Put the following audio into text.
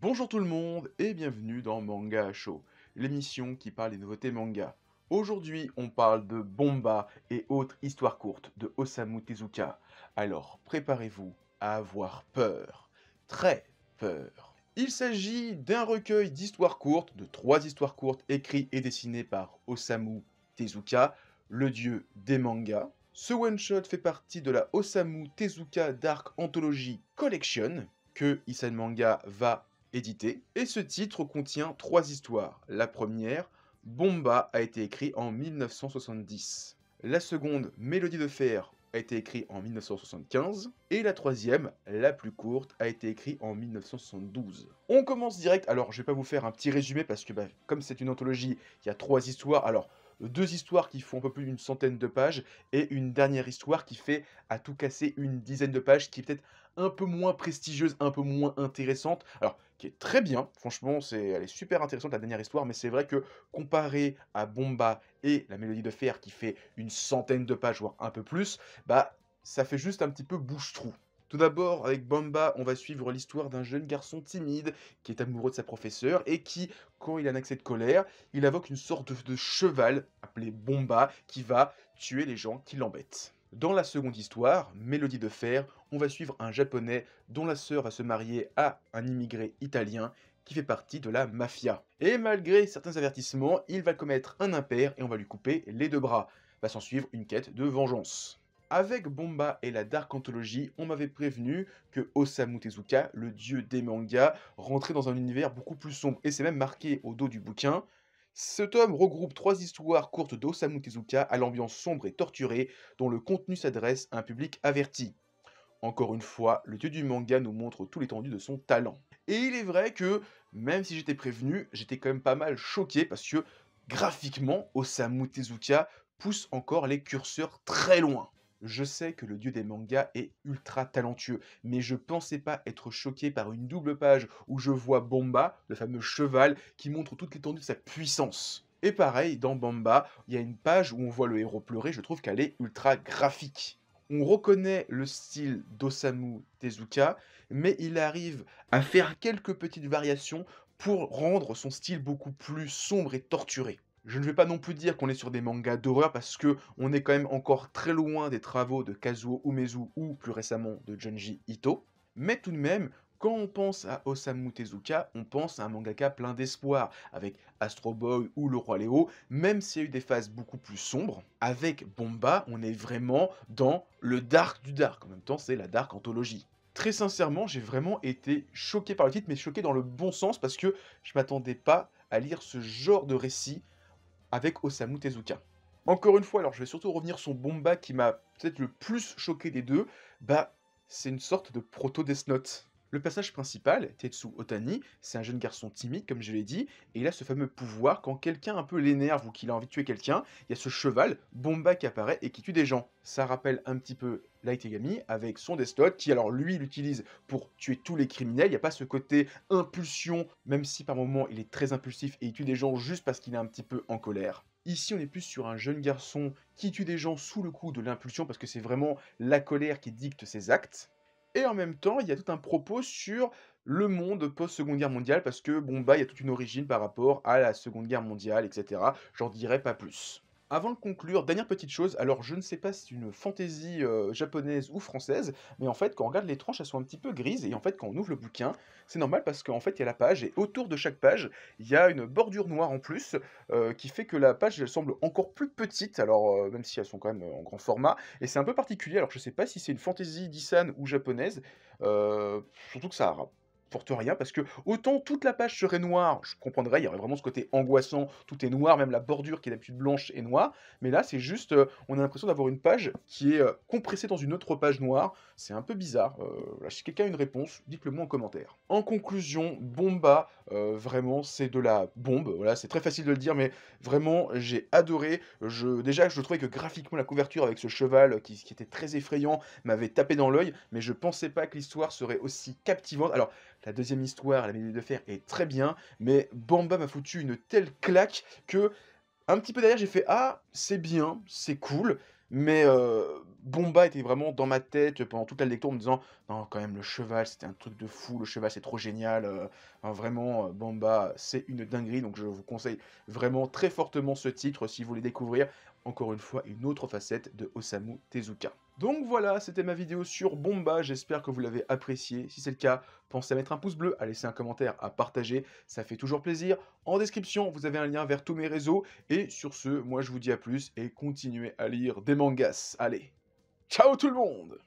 Bonjour tout le monde et bienvenue dans Manga Show, l'émission qui parle des nouveautés manga. Aujourd'hui, on parle de Bomba et autres histoires courtes de Osamu Tezuka. Alors, préparez-vous à avoir peur, très peur. Il s'agit d'un recueil d'histoires courtes, de 3 histoires courtes écrites et dessinées par Osamu Tezuka, le dieu des mangas. Ce one-shot fait partie de la Osamu Tezuka Dark Anthology Collection que Isan Manga va édité, et ce titre contient 3 histoires. La première, Bomba, a été écrit en 1970. La seconde, Mélodie de fer, a été écrit en 1975. Et la troisième, la plus courte, a été écrite en 1972. On commence direct. Alors, je vais pas vous faire un petit résumé parce que, comme c'est une anthologie, il y a 3 histoires. Alors, 2 histoires qui font un peu plus d'une centaine de pages et une dernière histoire qui fait à tout casser une dizaine de pages, qui est peut-être un peu moins prestigieuse, un peu moins intéressante. Alors, qui est très bien, franchement, elle est super intéressante la dernière histoire, mais c'est vrai que comparé à Bomba et la Mélodie de fer qui fait une centaine de pages, voire un peu plus, ça fait juste un petit peu bouche-trou. Tout d'abord, avec Bomba, on va suivre l'histoire d'un jeune garçon timide qui est amoureux de sa professeure et qui, quand il a un accès de colère, il invoque une sorte de cheval appelé Bomba qui va tuer les gens qui l'embêtent. Dans la seconde histoire, Mélodie de fer, on va suivre un japonais dont la sœur va se marier à un immigré italien qui fait partie de la mafia. Et malgré certains avertissements, il va commettre un impair et on va lui couper les 2 bras. Va s'en suivre une quête de vengeance. Avec Bomba et la Dark Anthology, on m'avait prévenu que Osamu Tezuka, le dieu des mangas, rentrait dans un univers beaucoup plus sombre. Et c'est même marqué au dos du bouquin. Ce tome regroupe 3 histoires courtes d'Osamu Tezuka à l'ambiance sombre et torturée, dont le contenu s'adresse à un public averti. Encore une fois, le dieu du manga nous montre tout l'étendue de son talent. Et il est vrai que, même si j'étais prévenu, j'étais quand même pas mal choqué parce que, graphiquement, Osamu Tezuka pousse encore les curseurs très loin. Je sais que le dieu des mangas est ultra talentueux, mais je pensais pas être choqué par une double page où je vois Bomba, le fameux cheval, qui montre toute l'étendue de sa puissance. Et pareil, dans Bomba, il y a une page où on voit le héros pleurer, je trouve qu'elle est ultra graphique. On reconnaît le style d'Osamu Tezuka, mais il arrive à faire quelques petites variations pour rendre son style beaucoup plus sombre et torturé. Je ne vais pas non plus dire qu'on est sur des mangas d'horreur parce que on est quand même encore très loin des travaux de Kazuo Umezu ou plus récemment de Junji Ito, mais tout de même, quand on pense à Osamu Tezuka, on pense à un mangaka plein d'espoir, avec Astro Boy ou Le Roi Léo, même s'il y a eu des phases beaucoup plus sombres. Avec Bomba, on est vraiment dans le dark du dark. En même temps, c'est la dark anthologie. Très sincèrement, j'ai vraiment été choqué par le titre, mais choqué dans le bon sens parce que je m'attendais pas à lire ce genre de récit avec Osamu Tezuka. Encore une fois, alors je vais surtout revenir sur Bomba qui m'a peut-être le plus choqué des deux, c'est une sorte de proto-Death Note. Le personnage principal, Tetsu Otani, c'est un jeune garçon timide, comme je l'ai dit, et il a ce fameux pouvoir, quand quelqu'un un peu l'énerve ou qu'il a envie de tuer quelqu'un, il y a ce cheval, Bomba, qui apparaît et qui tue des gens. Ça rappelle un petit peu Light Yagami avec son Death Note, qui alors lui l'utilise pour tuer tous les criminels, il n'y a pas ce côté impulsion, même si par moments il est très impulsif et il tue des gens juste parce qu'il est un petit peu en colère. Ici, on est plus sur un jeune garçon qui tue des gens sous le coup de l'impulsion parce que c'est vraiment la colère qui dicte ses actes. Et en même temps, il y a tout un propos sur le monde post-Seconde Guerre mondiale parce que il y a toute une origine par rapport à la Seconde Guerre mondiale, etc. J'en dirai pas plus. Avant de conclure, dernière petite chose, alors je ne sais pas si c'est une fantaisie japonaise ou française, mais en fait, quand on regarde les tranches, elles sont un petit peu grises, et en fait, quand on ouvre le bouquin, c'est normal parce qu'en fait, il y a la page, et autour de chaque page, il y a une bordure noire en plus, qui fait que la page, elle semble encore plus petite, alors même si elles sont quand même en grand format, et c'est un peu particulier, alors je sais pas si c'est une fantaisie d'Isan ou japonaise, surtout que ça porte rien, parce que autant toute la page serait noire, je comprendrais, il y aurait vraiment ce côté angoissant, tout est noir, même la bordure qui est d'habitude blanche est noire, mais là c'est juste, on a l'impression d'avoir une page qui est compressée dans une autre page noire, c'est un peu bizarre, là, si quelqu'un a une réponse, dites-le moi en commentaire. En conclusion, Bomba, vraiment c'est de la bombe, voilà, c'est très facile de le dire, mais vraiment j'ai adoré, déjà je trouvais que graphiquement la couverture avec ce cheval qui était très effrayant m'avait tapé dans l'œil, mais je pensais pas que l'histoire serait aussi captivante. Alors la deuxième histoire, La Mélodie de fer, est très bien, mais Bamba m'a foutu une telle claque que, un petit peu derrière, j'ai fait: «Ah, c'est bien, c'est cool», mais Bomba était vraiment dans ma tête pendant toute la lecture en me disant: «Non, quand même le cheval, c'était un truc de fou, le cheval, c'est trop génial, vraiment, Bomba, c'est une dinguerie», donc je vous conseille vraiment très fortement ce titre si vous voulez découvrir, encore une fois, une autre facette de Osamu Tezuka. Donc voilà, c'était ma vidéo sur Bomba, j'espère que vous l'avez appréciée. Si c'est le cas, pensez à mettre un pouce bleu, à laisser un commentaire, à partager, ça fait toujours plaisir. En description, vous avez un lien vers tous mes réseaux et sur ce, moi je vous dis à plus et continuez à lire des mangas. Allez, ciao tout le monde!